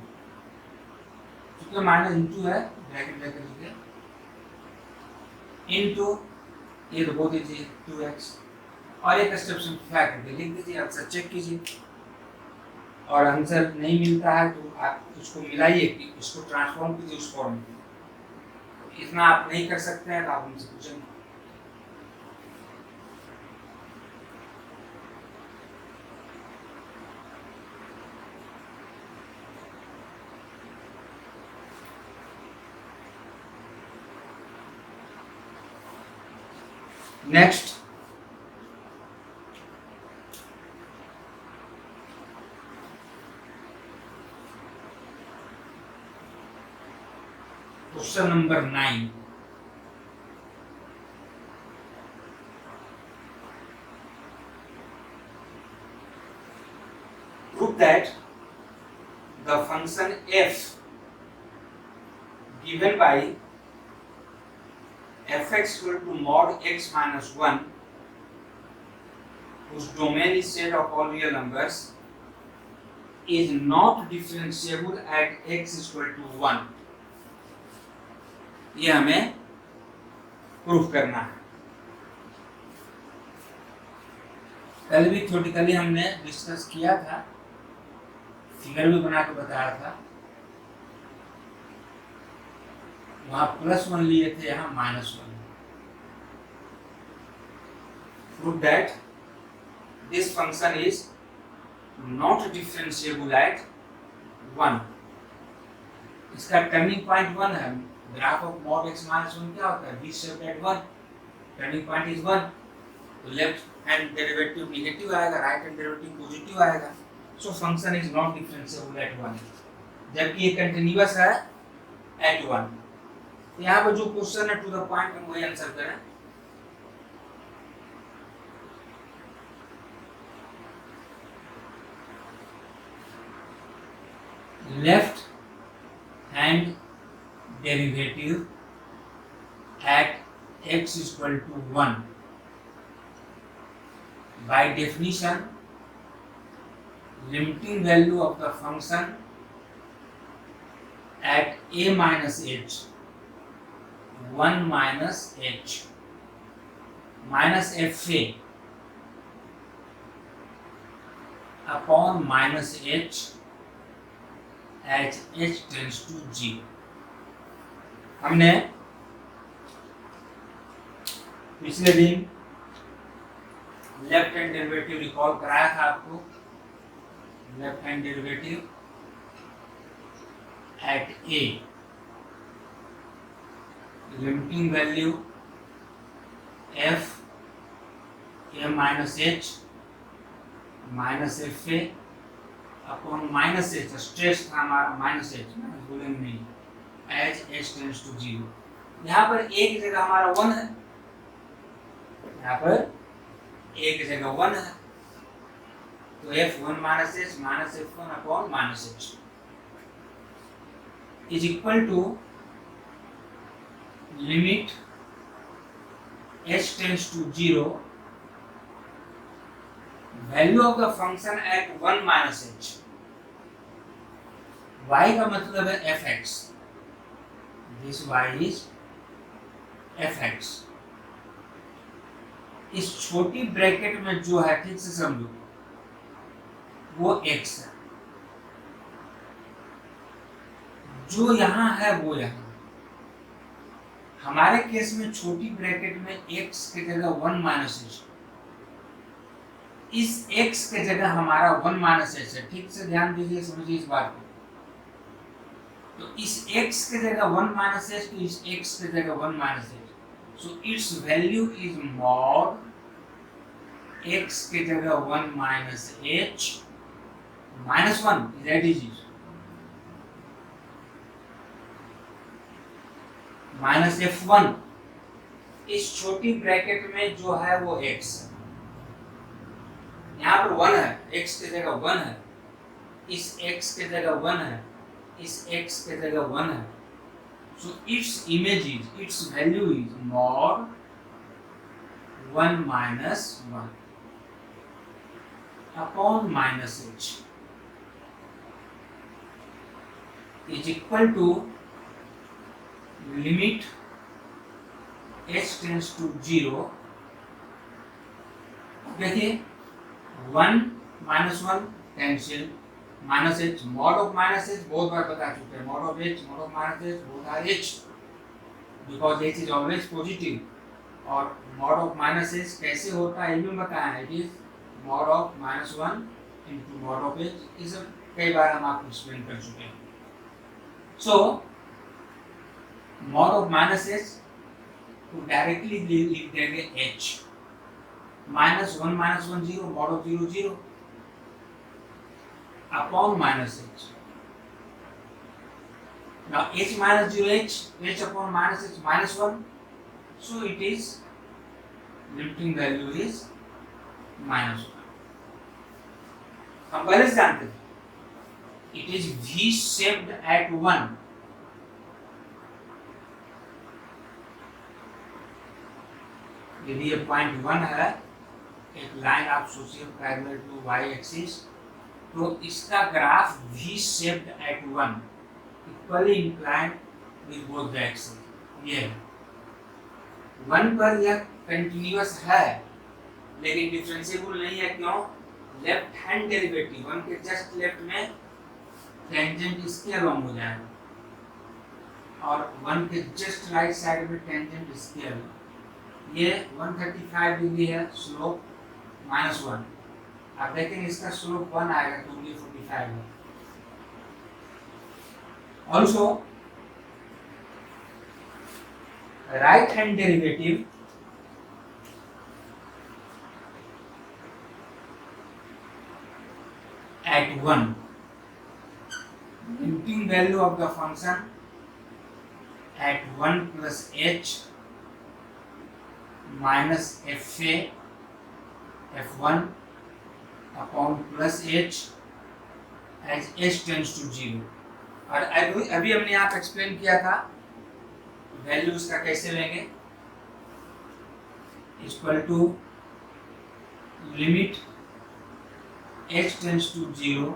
चूंकि माइनस इनटू है, ब्रैकेट देकर लिखे इनटू, ये तो बोल दीजिए 2x, और एक स्टेप सिंप्लीफाई करके लिख दीजिए। आंसर चेक कीजिए, और आंसर नहीं मिलता है तो आप उसको मिलाइए, इसको ट्रांसफॉर्म कीजिए उस फॉर्म में। इतना आप नहीं कर सकते हैं तो आप हमसे पूछेंगे। Next, question number 9। Prove that the function f given by fx equal to mod x minus 1, whose domain is set of all real numbers, is not differentiable at x is equal to 1. ये हमें प्रूफ करना है। कल भी थ्योरेटिकली हमने डिस्कस किया था, फिगर भी बना के बताया था। वहां +1 लिए थे, यहाँ -1। Prove that this function is not differentiable at 1. इसका टर्निंग पॉइंट 1 है। Graph of mod x minus 1 क्या होता है? v shaped at 1, turning point is 1। तो लेफ्ट हैंड डेरिवेटिव नेगेटिव आएगा, राइट हैंड डेरिवेटिव पॉजिटिव आएगा। So function is not differentiable eight 1, जबकि ये कंटीन्यूअस है एट 1। तो यहाँ पर जो क्वेश्चन है टू द पॉइंट, हम वही आंसर करें। Left hand derivative at x is equal to 1. By definition, limiting value of the function at a minus h, 1 minus h minus fa upon minus h as h tends to g. हमने पिछले दिन लेफ्ट हैंड डेरिवेटिव रिकॉल कराया था आपको। Left hand derivative at a, limiting value f a minus h minus f a upon minus h, stress था हमारा माइनस एच, बोलेंगे नहीं, as h tends to zero. यहाँ पर ए की जगह हमारा 1 है, यहाँ पर ए की जगह 1 है, तो f1 minus h minus f1 upon minus h is equal to limit h tends to zero, value of the function at 1 minus h. y का मतलब है fx, this y is fx। इस छोटी ब्रैकेट में जो है, ठीक से समझो, वो x है, जो यहां है वो यहां। हमारे केस में छोटी ब्रैकेट में x की जगह 1 माइनस एच, इस x की जगह हमारा 1 माइनस एच है। ठीक से ध्यान दीजिए, समझिए इस बात को। तो इस x की जगह 1 माइनस एच, तो इस x की जगह 1 minus H, so its value is mod x की जगह 1 minus h minus 1 that is it, minus f1। इस छोटी ब्रैकेट में जो है वो x है, यहाँ पर 1 है, x की जगह 1 है, इस x की जगह 1 है, इस x की जगह 1 है, so its image is, its value is mod 1 minus 1 upon minus h is equal to limit h tends to 0। देखिए 1 minus 1 cancel, minus H, mod of minus H बहुत बार बता चुके हैं, mod of H, mod of minus H both R H because H is always positive. और मॉड ऑफ माइनस एच कैसे होता है ये भी बताया है, it is mod of minus 1 into mod of H, ये सब कई बार हम आपको एक्सप्लेन कर चुके हैं। सो मॉड ऑफ माइनस एच को डायरेक्टली लिख देंगे H, minus 1 minus 1 0, mod of 0 0 upon minus h। Now h minus 0 h upon minus h minus 1, so it is limiting value is minus 1। हम पहले से जानते हैं it is v shaped at 1। यदि ये पॉइंट 1 है, एक लाइन आप सोचिए पैरेलल टू y एक्सिस, तो इसका graph V shaped at 1 equally inclined with both the axes। ये 1 पर यह कंटिन्यूअस है लेकिन डिफरेंशिएबल नहीं है, क्यों? लेफ्ट हैंड डेरिवेटिव 1 के जस्ट लेफ्ट में टेंजेंट इसके अलोंग हो जाएगा और 1 के जस्ट राइट साइड में टेंजेंट इसके अलोंग। ये 135 डिग्री है, स्लोप -1। अब देखें इसका स्लोप 1 आएगा तो ये 45 है। Also right hand derivative at 1, limiting value of the function at 1 plus h minus fa f1 upon plus h as h tends to 0। और अभी हमने यहाँ पे एक्सप्लेन किया था वैल्यूज का कैसे लेंगे, equal to limit h tends to 0,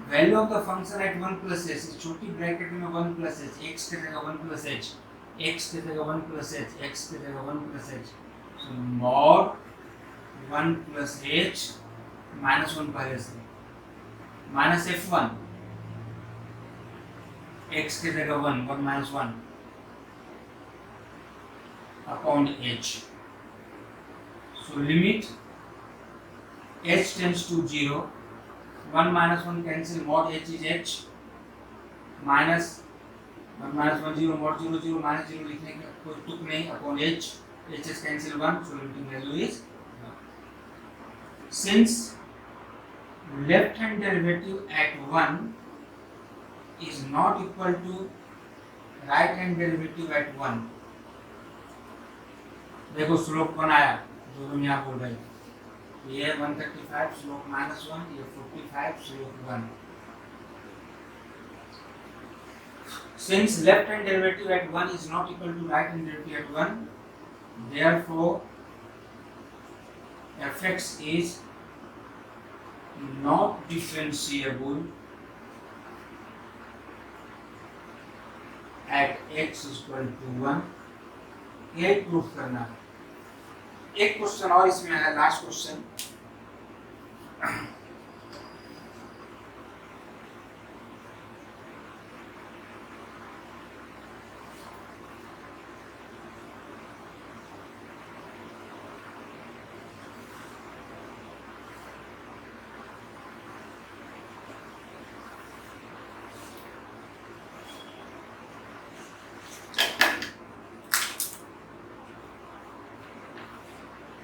value of the function at 1 plus h, छोटी ब्रैकेट में 1 plus h, x की जगह 1 plus h, x की जगह 1 plus h, x की जगह 1 plus h, so mod 1 plus h minus 1 पहले से, minus f1, x की जगह 1, 1 minus 1 upon h, so limit h tends to 0, 1 minus 1 cancel, mod h is h, minus 1 minus 1 0 mod 0 0 minus 0 लिखने का कोई तुक नहीं, upon h is cancel 1, so limiting value is 1. Since left hand derivative at 1 is not equal to right hand derivative at 1, देखो स्लोप कौन आया जो हम यहाँ बोल रहे हैं, ये 135 स्लोप -1, ये 45 slope 1. Since left hand derivative at 1 is not equal to right hand derivative at 1, therefore fx is not differentiable at x is equal to 1. यही प्रूफ करना है. एक क्वेश्चन और इसमें है, last question.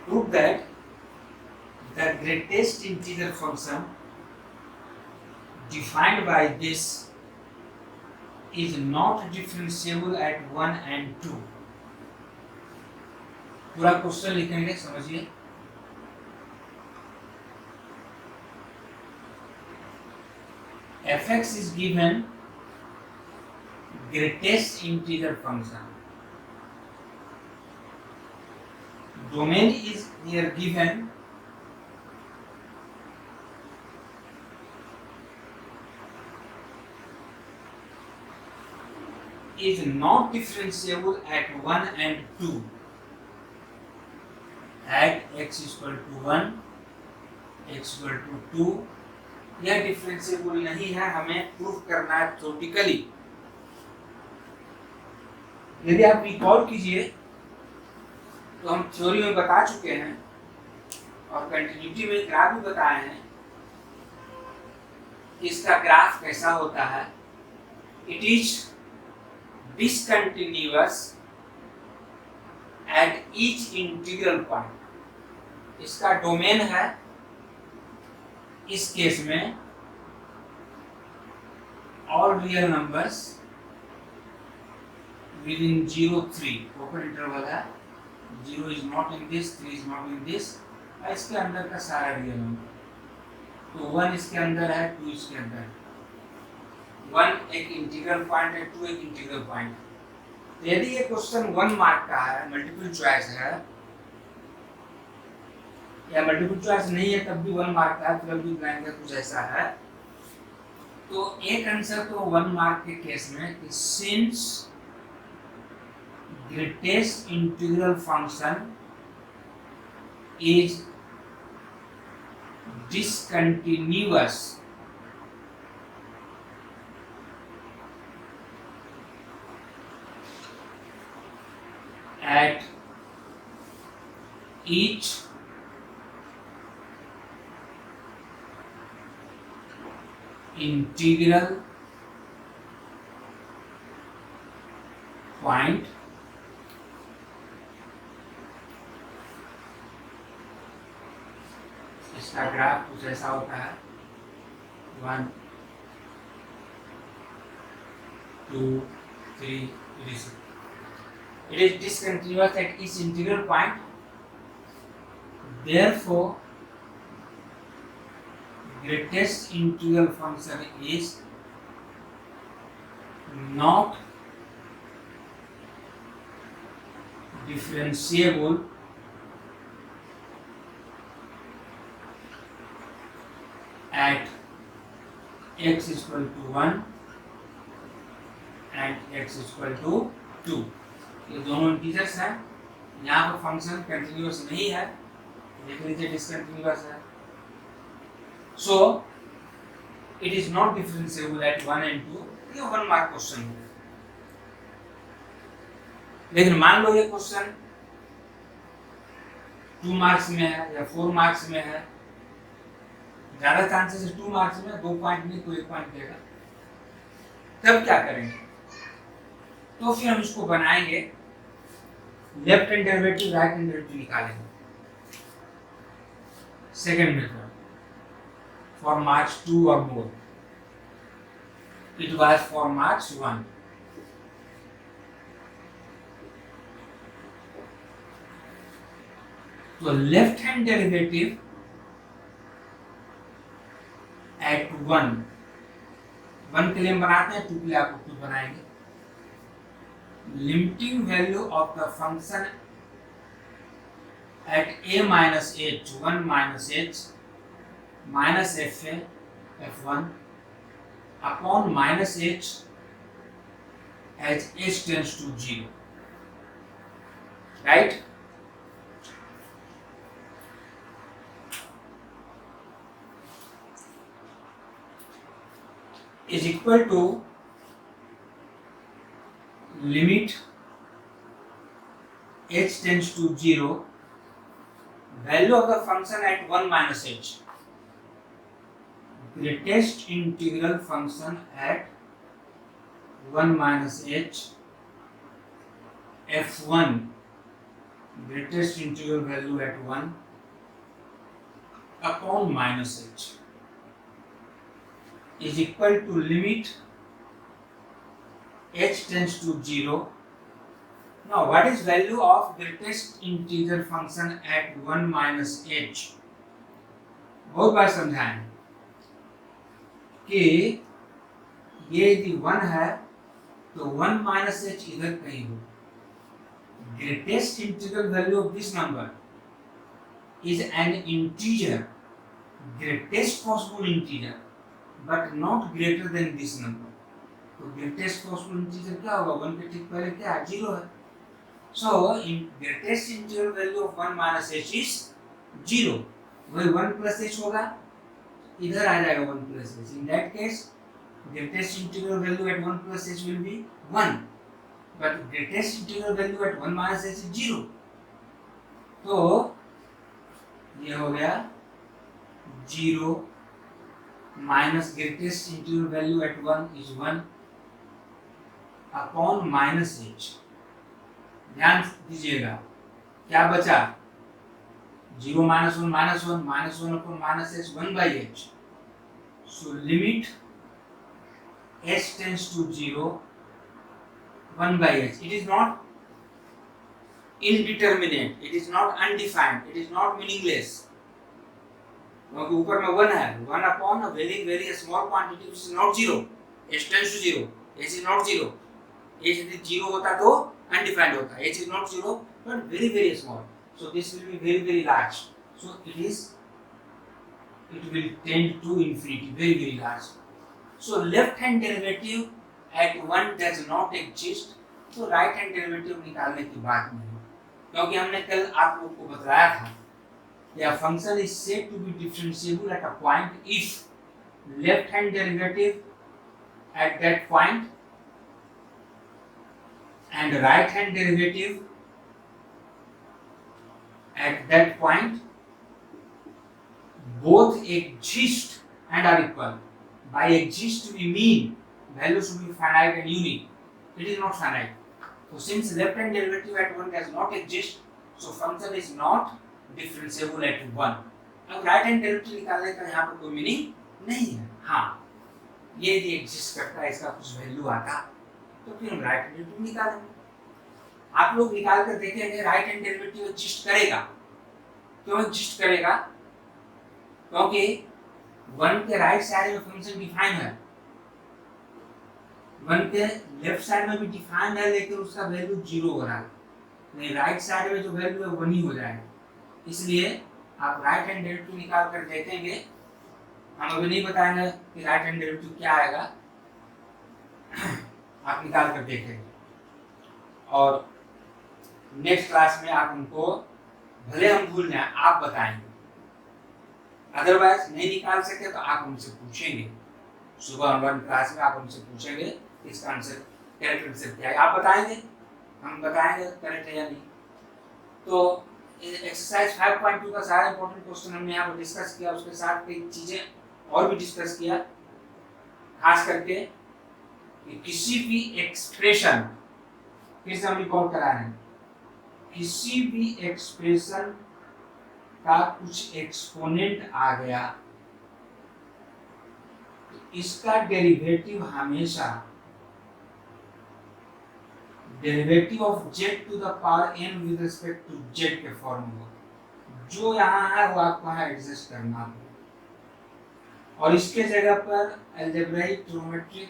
Prove that the greatest integer function defined by this is not differentiable at 1 and 2. पूरा क्वेश्चन लिखेंगे, समझिए. fx is given greatest integer function. Domain is here given is not differentiable at 1 and 2. At x is equal to 1, x equal to 2, यह डिफरेंशिएबल नहीं है, हमें प्रूफ करना है थ्योरेटिकली. यदि आप रिकॉल कीजिए तो हम थ्योरी में बता चुके हैं और कंटिन्यूटी में ग्राफ भी बताए हैं. इसका ग्राफ कैसा होता है? It is discontinuous at each integral point. इसका डोमेन है इस केस में all real numbers with in 0 3, open interval है. 0 is not in this, 3 is not in this. इसके अंदर का सारा रियल नंबर. तो 1 इसके अंदर है, 2 इसके अंदर है. 1 एक इंटीग्रल पॉइंट है, 2 एक इंटीग्रल पॉइंट है. तो यदि ये क्वेश्चन 1 मार्क का है, मल्टीपल चॉइस है, या मल्टीपल चॉइस नहीं है तब भी 1 मार्क का है, 12 भी ब्लैंक है, कुछ ऐसा है, तो एक आंसर तो 1 मार्क के केस में कि since greatest integral function is discontinuous at each integral point, इसका ग्राफ कुछ ऐसा होता है. 1 2 3. It is discontinuous at each integral point. Therefore, greatest integral function is not differentiable at x is equal to 1 and x is equal to 2. ये दोनों इंटीजर्स हैं. यहाँ पर फंक्शन कंटिन्यूअस नहीं है, देख लीजिए डिसकंटिन्यूअस है. सो it is not differentiable eight 1 and 2. ये 1 मार्क क्वेश्चन है. लेकिन मान लो ये क्वेश्चन 2 मार्क्स में है या 4 मार्क्स में है, ज्यादा चांसेस है 2 मार्क्स में, 2 पॉइंट नहीं कोई 1 पॉइंट देगा. तब क्या करेंगे? तो फिर हम इसको बनाएंगे, left hand derivative right hand derivative निकालेंगे। सेकेंड मेथड फॉर मार्क्स 2 और मोर, इट वाज फॉर मार्क्स 1। तो लेफ्ट हैंड डेरिवेटिव एट 1 के लिए हम बनाते हैं, 2 के लिए आप खुद बनाएंगे। Limiting value of the function eight a minus h 1 minus h minus fa f1 upon minus h as h tends to 0, right? Is equal to limit h tends to 0, value of the function at 1 minus h, greatest integral function at 1 minus h, f1 greatest integral value at 1 upon minus h is equal to limit h tends to 0. Now what is value of greatest integer function at 1 minus h? बहुत बार समझाएं कि ये यदि 1 है तो 1 minus h इधर कहीं हो। Greatest integral value of this number is an integer, greatest possible integer, but not greater than this number. तो greatest possible integer क्या होगा? 1 के ठीक पहले क्या है? 0 है। So in greatest integral value of 1 minus h is 0. वही 1 plus h होगा, इधर आ जाएगा 1 plus h. In that case, greatest integral value at 1 plus h will be 1, but greatest integral value at 1 minus h is 0. तो ये हो गया 0 minus greatest integral value at 1 is 1 upon minus h. ध्यान दीजिएगा क्या बचा? 0 minus 1 minus 1 minus 1 upon minus h 1 by h. So limit h tends to 0 1 by h. It is not indeterminate, it is not undefined, it is not meaningless. क्योंकि ऊपर में 1 है, 1 upon a very very small quantity which is not 0, h tends to 0, h is not 0. h यदि 0 होता तो undefined होता, h is not 0 but very very small, so this will be very very large, so it will tend to infinity, very very large. So left hand derivative at 1 does not exist, तो right hand derivative निकालने की बात नहीं, क्योंकि हमने कल आप लोग को बताया था a function is said to be differentiable at a point if left hand derivative at that point and right hand derivative at that point both exist and are equal. By exist we mean value should be finite and unique. It is not finite. So since left hand derivative at 1 does not exist, so function is not differentiable eight 1. अब राइट हैंड डेरिवेटिव निकालने का यहाँ पर कोई मीनिंग नहीं है। हाँ, ये यदि एग्जिस्ट करता है, इसका कुछ वैल्यू आता तो फिर हम राइट हैंड डेरिवेटिव निकालेंगे। आप लोग निकाल कर देखेंगे राइट हैंड डेरिवेटिव एग्जिस्ट करेगा। क्यों एग्जिस्ट करेगा? क्योंकि 1 के राइट साइड में फंक्शन डिफाइन है, 1 के लेफ्ट साइड में भी डिफाइन है, लेकिन उसका वैल्यू 0 हो रहा है। नहीं, राइट साइड में जो वैल्यू है 1 ही हो जाएगा। इसलिए आप राइट हैंड डेरिवेटिव निकाल कर देखेंगे। हम अभी नहीं बताएंगे कि राइट हैंड डेरिवेटिव क्या आएगा, आप निकाल कर देखेंगे और नेक्स्ट क्लास में आप उनको, भले हम भूल जाएं, आप बताएंगे। अदरवाइज नहीं निकाल सके तो आप उनसे पूछेंगे। सुबह हमारी क्लास में आप उनसे पूछेंगे इसका आंसर, करेक्ट आंसर क्या है, आप बताएंगे, हम बताएंगे करेक्ट है या नहीं। तो एक्सरसाइज 5.2 का सारा इंपॉर्टेंट क्वेश्चन हमने यहाँ पर डिस्कस किया, उसके साथ कई चीजें और भी डिस्कस किया, खास करके कि किसी भी एक्सप्रेशन फिर से हम रिकॉल करा रहे हैं, किसी भी एक्सप्रेशन का कुछ एक्सपोनेंट आ गया, इसका डेरिवेटिव हमेशा derivative of z to the power n with respect to z के फॉर्म में, जो यहाँ है वो आपको यहाँ एडजस्ट करना होगा। और इसके जगह पर अलजेब्राइक ट्रिग्नोमेट्रिक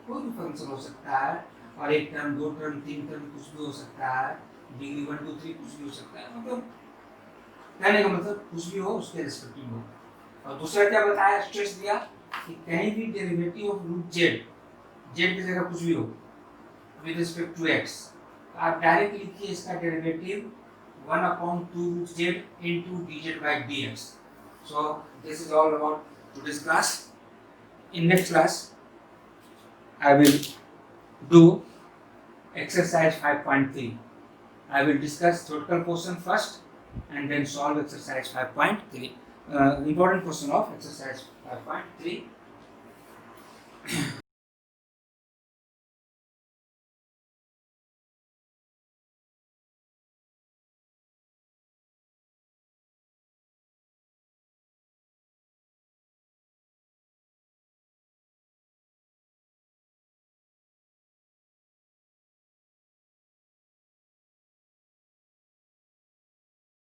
कोई भी फंक्शन हो सकता है, और एक टर्म, दो टर्म, तीन टर्म, कुछ भी हो सकता है, डिग्री 1 2 3 कुछ भी हो सकता है, मतलब कहने का मतलब कुछ भी हो उसके रिस्पेक्टिव हो। और दूसरा क्या बताया, स्ट्रेस दिया कि कहीं भी derivative of root z, z की जगह कुछ भी हो विद रिस्पेक्ट टू एक्स, आप डायरेक्ट लिखिए इसका derivative 1/2 root z into dz by dx. So this is all about today's class. In next class, I will do exercise 5.3. I will discuss theoretical portion first and then solve exercise 5.3. Important portion of exercise 5.3.